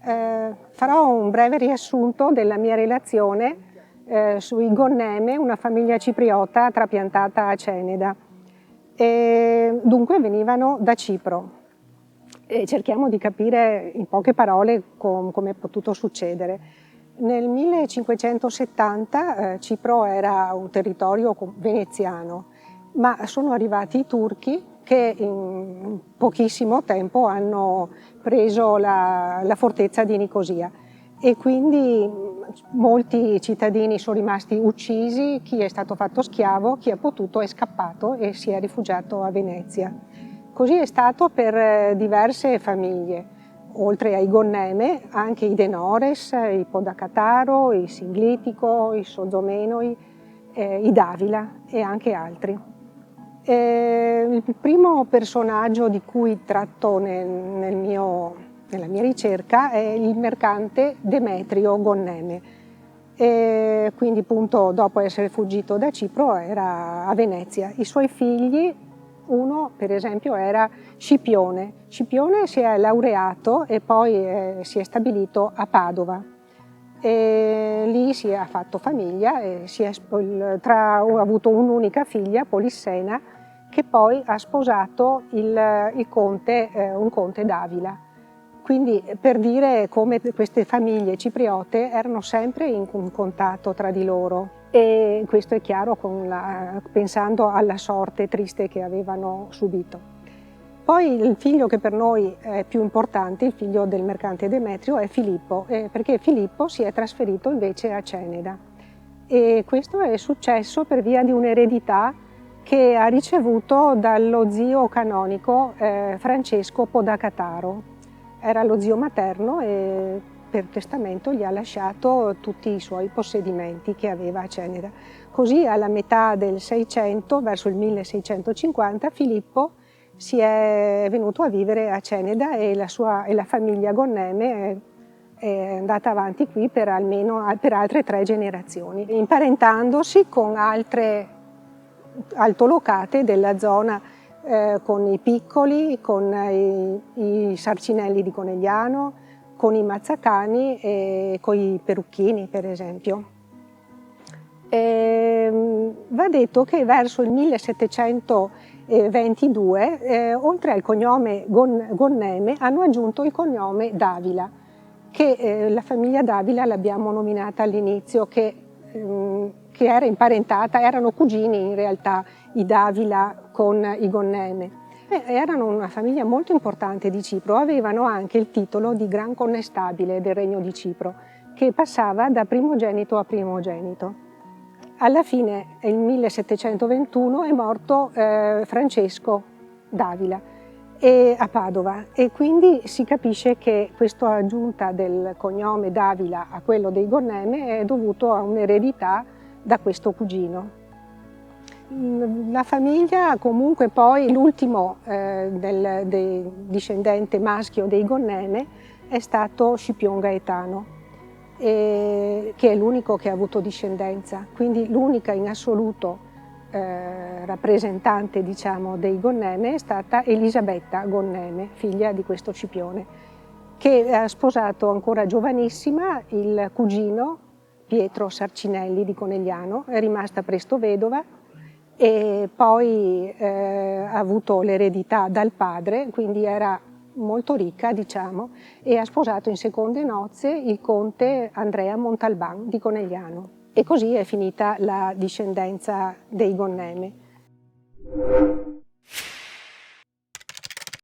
Farò un breve riassunto della mia relazione sui Gonneme, una famiglia cipriota trapiantata a Ceneda. Dunque venivano da Cipro e cerchiamo di capire in poche parole come è potuto succedere. Nel 1570 Cipro era un territorio veneziano, ma sono arrivati i turchi che in pochissimo tempo hanno preso la fortezza di Nicosia e quindi molti cittadini sono rimasti uccisi, chi è stato fatto schiavo, chi ha potuto è scappato e si è rifugiato a Venezia. Così è stato per diverse famiglie. Oltre ai Gonneme, anche i Denores, i Podacataro, i Singlitico, i Sozomenoi, i Davila e anche altri. Il primo personaggio di cui tratto nella mia ricerca è il mercante Demetrio Gonneme. Quindi appunto dopo essere fuggito da Cipro era a Venezia. I suoi figli, uno per esempio era Scipione. Scipione si è laureato e poi si è stabilito a Padova. Lì si è fatto famiglia e ha avuto un'unica figlia, Polissena, che poi ha sposato un conte d'Avila. Quindi per dire come queste famiglie cipriote erano sempre in contatto tra di loro. E questo è chiaro pensando alla sorte triste che avevano subito. Poi il figlio che per noi è più importante, il figlio del mercante Demetrio, è Filippo, perché Filippo si è trasferito invece a Ceneda. E questo è successo per via di un'eredità che ha ricevuto dallo zio canonico Francesco Podacataro. Era lo zio materno e per testamento gli ha lasciato tutti i suoi possedimenti che aveva a Ceneda. Così alla metà del 600, verso il 1650, Filippo si è venuto a vivere a Ceneda e la famiglia Gonneme è andata avanti qui per altre 3 generazioni, imparentandosi con altre altolocate della zona, con i Piccoli, con i Sarcinelli di Conegliano, con i Mazzacani e con i Perucchini per esempio. Va detto che verso il 1722, oltre al cognome Gonneme, hanno aggiunto il cognome Davila, che la famiglia Davila l'abbiamo nominata all'inizio, che era imparentata, erano cugini in realtà i Davila con i Gonneme. Erano una famiglia molto importante di Cipro, avevano anche il titolo di Gran Connestabile del Regno di Cipro, che passava da primogenito a primogenito. Alla fine, nel 1721, è morto Francesco Davila a Padova e quindi si capisce che questa aggiunta del cognome Davila a quello dei Gonneme è dovuto a un'eredità da questo cugino. La famiglia, comunque poi, l'ultimo discendente maschio dei Gonneme è stato Scipion Gaetano, che è l'unico che ha avuto discendenza, quindi l'unica in assoluto rappresentante, diciamo, dei Gonneme è stata Elisabetta Gonneme, figlia di questo Scipione, che ha sposato ancora giovanissima il cugino Pietro Sarcinelli di Conegliano, è rimasta presto vedova e poi ha avuto l'eredità dal padre, quindi era molto ricca, diciamo, e ha sposato in seconde nozze il conte Andrea Montalban di Conegliano. E così è finita la discendenza dei Gonneme.